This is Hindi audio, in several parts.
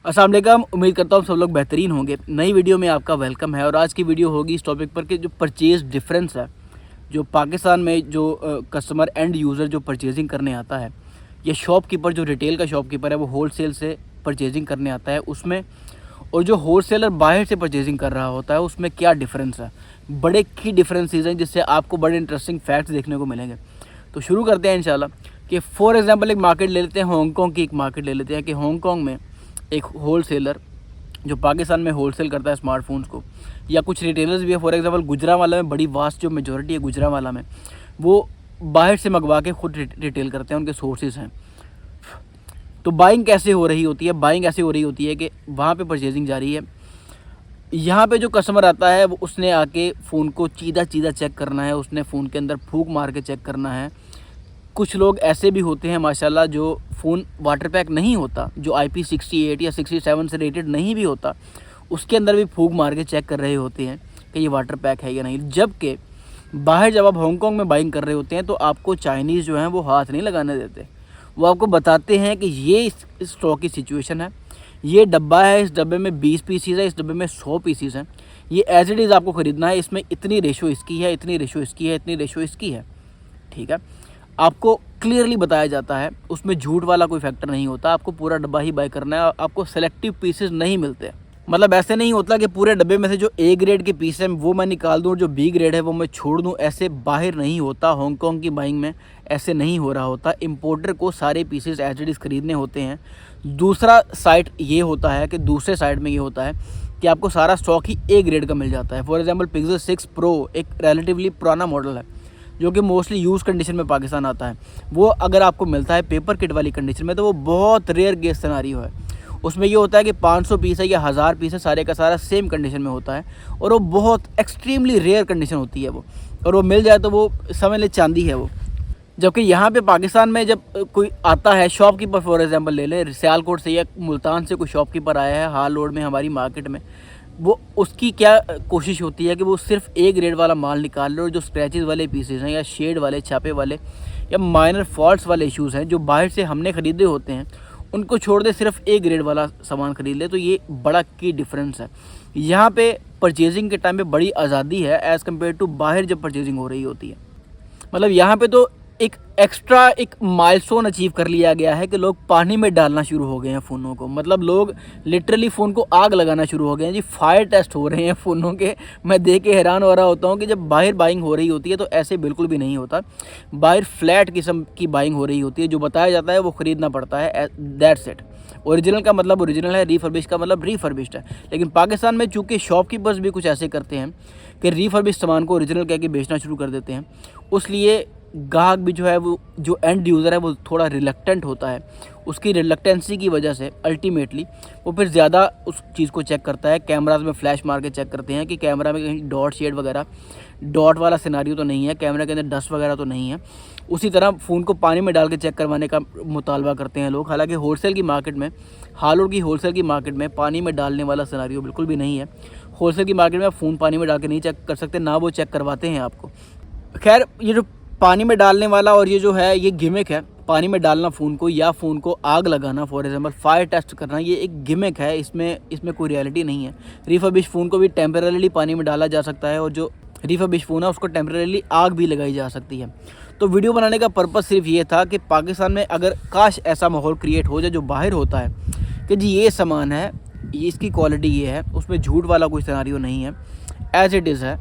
अस्सलाम वालेकुम, उम्मीद करता हूँ सब लोग बेहतरीन होंगे। नई वीडियो में आपका वेलकम है और आज की वीडियो होगी इस टॉपिक पर कि जो परचेज़ डिफरेंस है, जो पाकिस्तान में जो कस्टमर एंड यूज़र जो परचेजिंग करने आता है या शॉपकीपर जो रिटेल का शॉपकीपर है वो होलसेल से परचेजिंग करने आता है उसमें, और जो होलसेलर बाहर से परचेजिंग कर रहा होता है उसमें क्या डिफरेंस है। बड़े की डिफरेंसेस हैं जिससे आपको बड़े इंटरेस्टिंग फैक्ट्स देखने को मिलेंगे। तो शुरू करते हैं इंशाल्लाह कि फॉर एग्जांपल एक मार्केट ले लेते हैं, हांगकॉन्ग की एक मार्केट ले लेते हैं कि हांगकॉन्ग में एक होलसेलर जो पाकिस्तान में होलसेल करता है स्मार्टफोन्स को, या कुछ रिटेलर्स भी है। फॉर एग्जांपल गुजरांवाला में बड़ी वास्ट जो मेजॉरिटी है गुजरांवाला में, वो बाहर से मंगवा के खुद रिटेल करते हैं, उनके सोर्सेज हैं। तो बाइंग कैसे हो रही होती है? बाइंग ऐसे हो रही होती है कि वहाँ पे परचेजिंग जारी है, यहाँ पे जो कस्टमर आता है वो उसने आके फ़ोन को चीदा चीदा चेक करना है, उसने फ़ोन के अंदर फूंक मार के चेक करना है। कुछ लोग ऐसे भी होते हैं माशाल्लाह जो फ़ोन वाटर पैक नहीं होता, जो IP68 या 67 से रेटेड नहीं भी होता, उसके अंदर भी फूंक मार के चेक कर रहे होते हैं कि ये वाटर पैक है या नहीं। जबकि बाहर जब आप हांगकॉन्ग में बाइंग कर रहे होते हैं तो आपको चाइनीज़ जो हैं वो हाथ नहीं लगाने देते। वो आपको बताते हैं कि ये इस स्टॉक की सिचुएशन है, ये डब्बा है, इस डब्बे में 20 पीसीज़ है, इस डब्बे में 100 पीसीज़ हैं, ये एज इट इज़ आपको ख़रीदना है, इसमें इतनी रेशो इसकी है, इतनी रेशो इसकी है, इतनी रेशो इसकी है। ठीक है, आपको क्लियरली बताया जाता है, उसमें झूठ वाला कोई फैक्टर नहीं होता। आपको पूरा डब्बा ही बाय करना है, आपको सेलेक्टिव पीसेस नहीं मिलते। मतलब ऐसे नहीं होता कि पूरे डब्बे में से जो A ग्रेड के पीस हैं वो मैं निकाल दूं और जो B ग्रेड है वो मैं छोड़ दूं। ऐसे बाहर नहीं होता, हांगकॉन्ग की बाइंग में ऐसे नहीं हो रहा होता। इंपोर्टर को सारे पीसेस एज इट इज़ खरीदने होते हैं। दूसरा साइड ये होता है कि दूसरे साइड में ये होता है कि आपको सारा स्टॉक ही A ग्रेड का मिल जाता है। फॉर एग्जाम्पल पिक्सल 6 प्रो एक रिलेटिवली पुराना मॉडल है जो कि मोस्टली यूज़ कंडीशन में पाकिस्तान आता है। वो अगर आपको मिलता है पेपर किट वाली कंडीशन में तो वो बहुत रेयर केस सिनेरियो है। उसमें ये होता है कि 500 पीस है या 1000 पीस है, सारे का सारा सेम कंडीशन में होता है और वो बहुत एक्सट्रीमली रेयर कंडीशन होती है वो, और वो मिल जाए तो वो समझ ले चांदी है वो। जबकि यहाँ पे पाकिस्तान में जब कोई आता है शॉपकीपर, फॉर एग्जांपल ले लें सियालकोट से या मुल्तान से कोई शॉपकीपर आया है हाल रोड में हमारी मार्केट में, वो उसकी क्या कोशिश होती है कि वो सिर्फ A ग्रेड वाला माल निकाल ले और जो स्क्रैचेस वाले पीसेस हैं या शेड वाले, छापे वाले या माइनर फॉल्ट्स वाले इश्यूज़ हैं जो बाहर से हमने ख़रीदे होते हैं उनको छोड़ दे, सिर्फ A ग्रेड वाला सामान ख़रीद ले। तो ये बड़ा की डिफरेंस है। यहाँ पे परचेजिंग के टाइम पे बड़ी आज़ादी है एज़ कम्पेयर टू बाहर जब परचेजिंग हो रही होती है। मतलब यहाँ पे तो एक एक्स्ट्रा एक माइलस्टोन अचीव कर लिया गया है कि लोग पानी में डालना शुरू हो गए हैं फ़ोनों को। मतलब लोग लिटरली फ़ोन को आग लगाना शुरू हो गए हैं जी। फायर टेस्ट हो रहे हैं फ़ोनों के। मैं देख के हैरान हो रहा होता हूँ कि जब बाहर बाइंग हो रही होती है तो ऐसे बिल्कुल भी नहीं होता। बाहर फ्लैट किस्म की बाइंग हो रही होती है, जो बताया जाता है वो ख़रीदना पड़ता है, दैट्स इट। ओरिजिनल का मतलब ओरिजिनल है, रिफर्बिश का मतलब रिफर्बिश्ड है। लेकिन पाकिस्तान में चूँकि शॉपकीपर्स भी कुछ ऐसे करते हैं कि रिफर्बिश्ड सामान को ओरिजिनल कह के बेचना शुरू कर देते हैं, उसलिए ग्राहक भी जो है वो जो एंड यूज़र है वो थोड़ा रिलक्टेंट होता है। उसकी रिलक्टेंसी की वजह से अल्टीमेटली वो फिर ज़्यादा उस चीज़ को चेक करता है। कैमराज में फ्लैश मार के चेक करते हैं कि कैमरा में कहीं डॉट शेड वगैरह, डॉट वाला सिनारियो तो नहीं है, कैमरा के अंदर डस्ट वगैरह तो नहीं है। उसी तरह फ़ोन को पानी में डाल के चेक करवाने का मुतालबा करते हैं लोग। हालांकि होलसेल की मार्केट में, हालों की होलसेल की मार्केट में पानी में डालने वाला सिनारियो बिल्कुल भी नहीं है। होलसेल की मार्केट में आप फ़ोन पानी में डाल के नहीं चेक कर सकते, ना वो चेक करवाते हैं आपको। खैर, ये जो पानी में डालने वाला और ये जो है ये गिमिक है, पानी में डालना फ़ोन को या फ़ोन को आग लगाना, फॉर एग्जांपल फायर टेस्ट करना, ये एक गिमिक है। इसमें कोई रियलिटी नहीं है। रिफर्बिश फ़ोन को भी टेम्परेली पानी में डाला जा सकता है और जो रिफर्बिश फ़ोन है उसको टेम्परेली आग भी लगाई जा सकती है। तो वीडियो बनाने का पर्पज़ सिर्फ ये था कि पाकिस्तान में अगर काश ऐसा माहौल क्रिएट हो जाए जो बाहर होता है कि जी ये सामान है, ये इसकी क्वालिटी ये है, उसमें झूठ वाला कोई सिनेरियो नहीं है, एज इट इज़ है,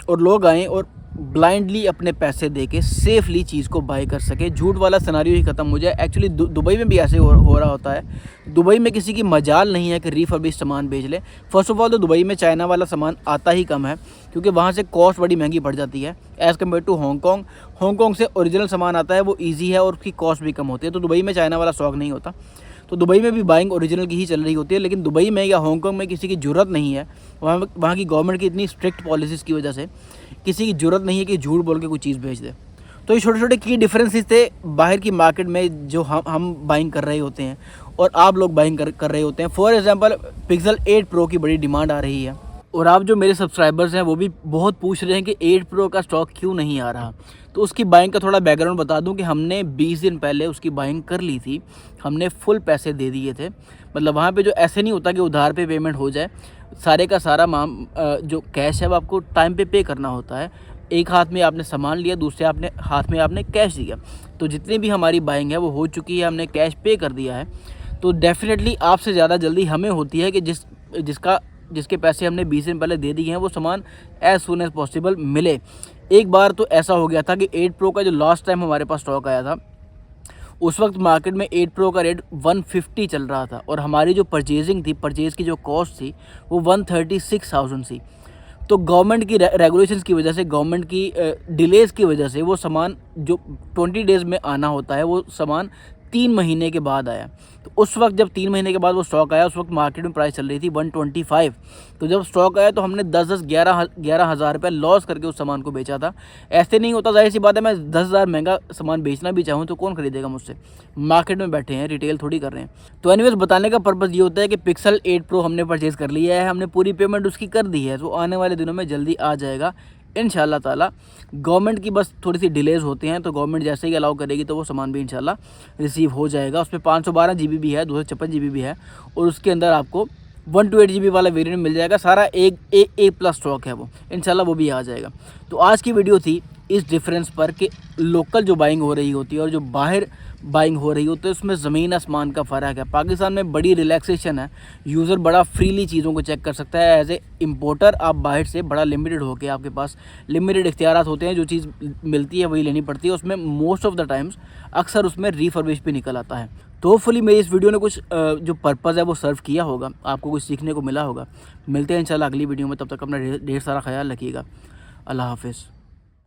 और लोग आएँ और ब्लाइंडली अपने पैसे देके सेफली चीज़ को बाय कर सके, झूठ वाला सिनेरियो ही ख़त्म हो जाए। एक्चुअली दुबई में भी ऐसे हो रहा होता है। दुबई में किसी की मजाल नहीं है कि रिफर्बिश सामान बेच ले। फर्स्ट ऑफ ऑल तो दुबई में चाइना वाला सामान आता ही कम है क्योंकि वहाँ से कॉस्ट बड़ी महंगी पड़ जाती है as compared to Hong. Hong से ओरिजिनल सामान आता है, वो ईजी है और उसकी कॉस्ट भी कम होती है। तो दुबई में चाइना वाला स्टॉक नहीं होता। तो दुबई में भी बाइंग ओरिजिनल की ही चल रही होती है। लेकिन दुबई में या हांगकॉन्ग में किसी की ज़रूरत नहीं है, वहाँ की गवर्नमेंट की इतनी स्ट्रिक्ट पॉलिसीज़ की वजह से किसी की ज़रूरत नहीं है कि झूठ बोल के कोई चीज़ बेच दे। तो ये छोटे छोटे की डिफरेंसेस थे बाहर की मार्केट में जो हम बाइंग कर रहे होते हैं और आप लोग बाइंग कर रहे होते हैं। फॉर एग्जांपल पिक्सल 8 प्रो की बड़ी डिमांड आ रही है और आप जो मेरे सब्सक्राइबर्स हैं वो भी बहुत पूछ रहे हैं कि 8 प्रो का स्टॉक क्यों नहीं आ रहा। तो उसकी बाइंग का थोड़ा बैकग्राउंड बता दूं कि हमने 20 दिन पहले उसकी बाइंग कर ली थी। हमने फुल पैसे दे दिए थे। मतलब वहाँ पे जो ऐसे नहीं होता कि उधार पे पेमेंट हो जाए, सारे का सारा जो कैश है वो आपको टाइम पे करना होता है। एक हाथ में आपने सामान लिया, दूसरे हाथ में आपने कैश दिया। तो जितनी भी हमारी बाइंग है वो हो चुकी है, हमने कैश पे कर दिया है। तो डेफ़िनेटली आपसे ज़्यादा जल्दी हमें होती है कि जिसके पैसे हमने 20 दिन पहले दे दिए हैं वो सामान एज़ सून एज़ पॉसिबल मिले। एक बार तो ऐसा हो गया था कि 8 प्रो का जो लास्ट टाइम हमारे पास स्टॉक आया था, उस वक्त मार्केट में 8 प्रो का रेट 150 चल रहा था और हमारी जो परचेज़िंग थी, परचेज़ की जो कॉस्ट थी वो 136,000 थी। तो गवर्नमेंट की रेगुलेशंस की वजह से, गवर्नमेंट की डिलेज़ की वजह से वो सामान जो 20 डेज़ में आना होता है वो सामान 3 महीने के बाद आया। तो उस वक्त जब 3 महीने के बाद वो स्टॉक आया, उस वक्त मार्केट में प्राइस चल रही थी 125। तो जब स्टॉक आया तो हमने 11 हज़ार रुपये लॉस करके उस सामान को बेचा था। ऐसे नहीं होता, ज़ाहिर सी बात है, मैं 10,000 महंगा सामान बेचना भी चाहूँ तो कौन खरीदेगा मुझसे। मार्केट में बैठे हैं, रिटेल थोड़ी कर रहे हैं। तो एनीवेज बताने का पर्पज़ ये होता है कि पिक्सल 8 प्रो हमने परचेज़ कर लिया है, हमने पूरी पेमेंट उसकी कर दी है। तो आने वाले दिनों में जल्दी आ जाएगा इंशाल्लाह ताला। गवर्नमेंट की बस थोड़ी सी डिलेज़ होते हैं, तो गवर्नमेंट जैसे ही अलाउ करेगी तो वो सामान भी इंशाल्लाह रिसीव हो जाएगा। उसमें 512 GB भी है, 256 GB भी है और उसके अंदर आपको 128 GB वाला वेरिएंट मिल जाएगा। सारा ए प्लस स्टॉक है वो, इंशाल्लाह वो भी आ जाएगा। तो आज की वीडियो थी इस डिफरेंस पर कि लोकल जो बाइंग हो रही होती है और जो बाहर बाइंग हो रही होती है उसमें ज़मीन आसमान का फ़र्क है। पाकिस्तान में बड़ी रिलैक्सेशन है, यूज़र बड़ा फ्रीली चीज़ों को चेक कर सकता है। एज ए इम्पोर्टर आप बाहर से बड़ा लिमिटेड होके आपके पास लिमिटेड इख्तियारात होते हैं, जो चीज़ मिलती है वही लेनी पड़ती है। उसमें मोस्ट ऑफ द टाइम्स अक्सर उसमें रीफर्बिश भी निकल आता है। तो होपफुली मेरी इस वीडियो ने कुछ जो पर्पज़ है वो सर्व किया होगा, आपको कुछ सीखने को मिला होगा। मिलते हैं इंशाल्लाह अगली वीडियो में, तब तक अपना ढेर सारा ख्याल रखिएगा। अल्लाह हाफ़िज़।